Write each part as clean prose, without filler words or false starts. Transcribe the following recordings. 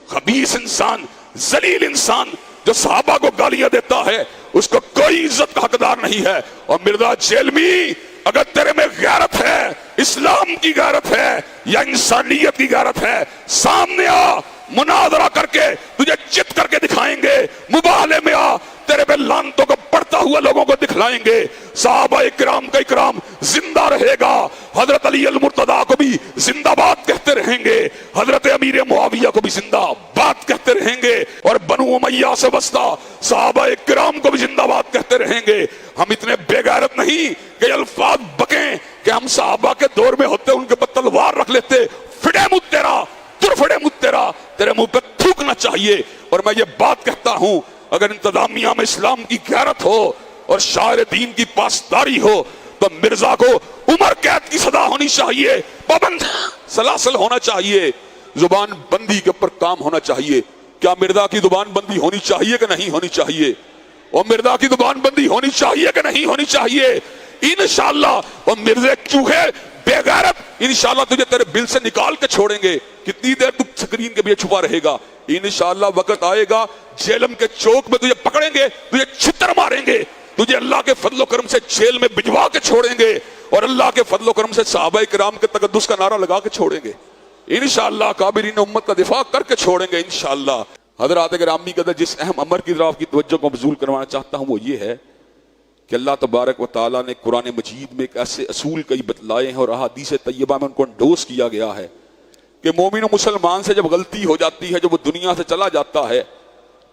خبیث انسان، ذلیل انسان جو صحابہ کو گالیاں دیتا ہے اس کو کوئی عزت کا حقدار نہیں ہے۔ اور مرزا جیلمی اگر تیرے میں غیرت ہے، اسلام کی غیرت ہے یا انسانیت کی غیرت ہے، سامنے آ، مناظرہ کر کے تجھے چت کر کے دکھائیں گے، مباہلے میں آ، تیرے پہ لعنتوں کو پڑھتا ہوا لوگوں کو دکھلائیں گے۔ صحابہ اکرام کا اکرام زندہ رہے گا، حضرت علی المرتضیٰ کو بھی زندہ باد کہتے رہیں گے، حضرت امیر معاویہ کو بھی زندہ باد کہتے رہیں گے، اور بنو امیہ سے وسطی صحابہ اکرام کو بھی زندہ باد کہتے رہیں گے۔ ہم اتنے بے غیرت نہیں کہ الفاظ بکیں کہ ہم صحابہ کے دور میں ہوتے ان کے پر تلوار رکھ لیتے۔ فڑے مت تیرا، فڑے مت تیرا، تیرے منہ پہ تھوکنا چاہیے۔ اور میں یہ بات کہتا ہوں، اگر انتظامیہ میں اسلام کی غیرت ہو اور شاعر دین کی پاسداری ہو تو مرزا کو عمر قید کی سزا ہونی چاہیے، پابند سلاسل ہونا چاہیے، زبان بندی کے اوپر کام ہونا چاہیے۔ کیا مرزا کی زبان بندی ہونی چاہیے کہ نہیں ہونی چاہیے؟ اور مرزا کی زبان بندی ہونی چاہیے کہ نہیں ہونی چاہیے؟ انشاءاللہ وہ مرزے چوہے بے غیرت انشاءاللہ تجھے تیرے بل سے نکال کے چھوڑیں گے۔ کتنی دیر تو سکرین کے پیچھے چھپا رہے گا؟ انشاءاللہ وقت آئے گا جیلم کے چوک میں تجھے پکڑیں گے، تجھے چھتر ماریں گے، تجھے اللہ کے فضل و کرم سے جیل میں بھجوا کے چھوڑیں گے، اور اللہ کے فضل و کرم سے صحابہ کرام کے تقدس کا نعرہ لگا کے چھوڑیں گے انشاءاللہ، کابرین امت کا دفاع کر کے چھوڑیں گے انشاءاللہ۔ حضرات گرامی قدر، جس اہم امر کی طرف کی توجہ کو مبذول کروانا چاہتا ہوں وہ یہ ہے کہ اللہ تبارک و تعالیٰ نے قرآن مجید میں ایک ایسے اصول کئی بتلائے ہیں اور احادیث طیبہ میں ان کو انڈوس کیا گیا ہے کہ مومن و مسلمان سے جب غلطی ہو جاتی ہے، جب وہ دنیا سے چلا جاتا ہے،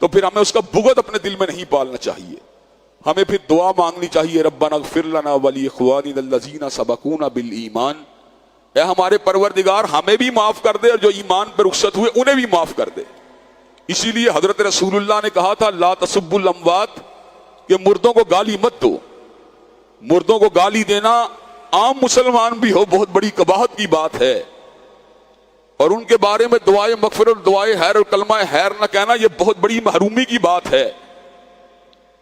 تو پھر ہمیں اس کا بغض اپنے دل میں نہیں پالنا چاہیے، ہمیں پھر دعا مانگنی چاہیے، ربنا اغفر لنا ولاخواننا الذین سبقونا بالایمان، اے ہمارے پروردگار ہمیں بھی معاف کر دے اور جو ایمان پر رخصت ہوئے انہیں بھی معاف کر دے۔ اسی لیے حضرت رسول اللہ نے کہا تھا لا تسبوا الاموات، کہ مردوں کو گالی مت دو۔ مردوں کو گالی دینا عام مسلمان بھی ہو بہت بڑی قباحت کی بات ہے، اور ان کے بارے میں دعائے مغفرت اور دعائے خیر اور کلمہ خیر نہ کہنا یہ بہت بڑی محرومی کی بات ہے۔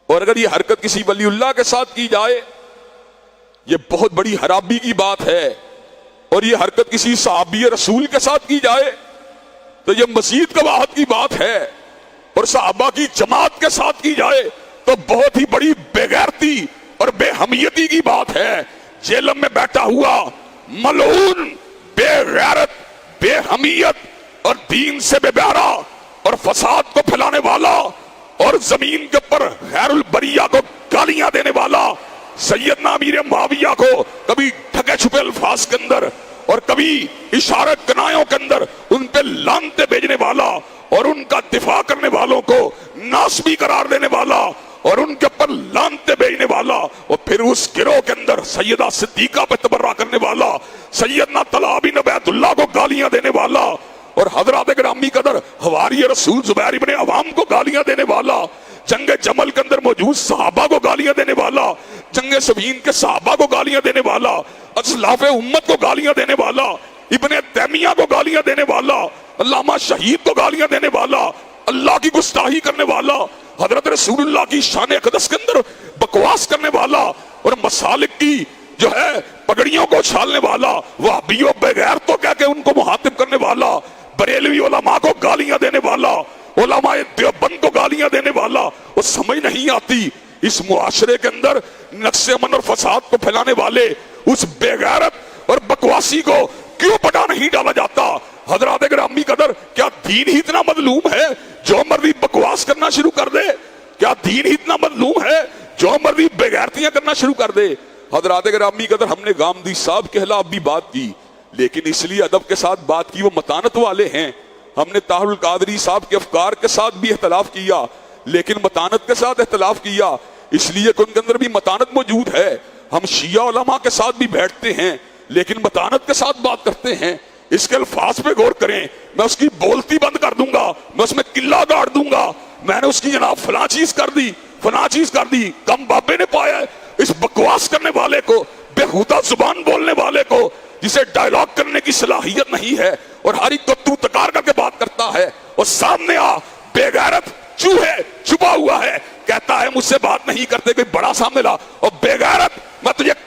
اور اگر یہ حرکت کسی ولی اللہ کے ساتھ کی جائے یہ بہت بڑی خرابی کی بات ہے، اور یہ حرکت کسی صحابی رسول کے ساتھ کی جائے تو یہ مزید قباحت کی بات ہے، اور صحابہ کی جماعت کے ساتھ کی جائے تو بہت ہی بڑی بے غیرتی اور بے حمیتی کی بات ہے۔ جیلم میں بیٹھا ہوا ملعون، بے غیرت، بے حمیت اور دین سے بے بہرا اور فساد کو پھیلانے والا اور زمین کے اوپر خیر البریہ کو گالیاں دینے والا سیدنا امیر معاویہ کو کبھی ڈھکے چھپے الفاظ کے اندر اور کبھی اشارہ کنایوں کے اندر ان پہ لعنتیں بھیجنے والا اور ان کا دفاع کرنے والوں کو ناسبی قرار دینے والا اور ان کے اوپر لعنتیں بھیجنے والا، اور پھر اس گروہ کے اندر سیدہ صدیقہ پہ تبرہ کرنے والا، سیدنا طلحہ بن عبید اللہ کو گالیاں دینے والا، اور حضرات گرامی قدر حواری رسول زبیر ابن عوام کو گالیاں دینے والا، جنگ جمل کے اندر موجود صحابہ کو گالیاں دینے والا، جنگ صفین کے صحابہ کو گالیاں دینے والا، اسلاف امت کو گالیاں دینے والا، ابن تیمیہ کو گالیاں دینے والا، علامہ شہید کو گالیاں دینے والا، اللہ کی گستاخی کرنے والا، حضرت رسول اللہ کی شان اقدس کے اندر بکواس کرنے والا، اور مسالک کی جو ہے پگڑیوں کو اچھالنے والا، وہابیوں بغیر تو کہہ کے ان کو مخاطب کرنے والا، بریلوی علماء کو گالیاں دینے والا، علماء دیوبند کو گالیاں دینے والا، وہ سمجھ نہیں آتی اس معاشرے کے اندر نقص امن اور فساد کو پھیلانے والے اس بے غیرت اور بکواسی کو کیوں پٹا نہیں ڈالا جاتا؟ حضرات گرامی قدر، کیا دین ہی اتنا مظلوم ہے جو مرضی بکواس کرنا شروع کر دے؟ کیا دین ہی اتنا مظلوم ہے جو مرضی بے غیرتیاں کرنا شروع کر دے؟ حضرات گرامی قدر، ہم نے گامدی صاحب کے خلاف بھی بات کی، لیکن اس لیے ادب کے ساتھ بات کی، وہ متانت والے ہیں۔ ہم نے طاہر القادری صاحب کے افکار کے ساتھ بھی اختلاف کیا، لیکن متانت کے ساتھ اختلاف کیا، اس لیے کہ ان کے اندر بھی متانت موجود ہے۔ ہم شیعہ علماء کے ساتھ بھی بیٹھتے ہیں لیکن متانت کے ساتھ بات کرتے ہیں۔ اس کے الفاظ پہ غور کریں، میں اس کی بولتی بند کر دوں گا، میں اس میں قلعہ گاڑ دوں گا، میں نے اس کی جناب فلاں چیز کر دی، فلاں چیز کر دی، کم بابے نے پایا ہے۔ اس بکواس کرنے والے کو، بےہودہ زبان بولنے والے کو، جسے ڈائلاگ کرنے کی صلاحیت نہیں ہے اور ہر ایک کو تو تکار کر کے بات کرتا ہے، اور سامنے آ بے غیرت چوہے چھپا ہوا ہے، کہتا ہے مجھ سے بات نہیں کرتے، کوئی بڑا سامنے لا، اور بے غیرت میں تجھے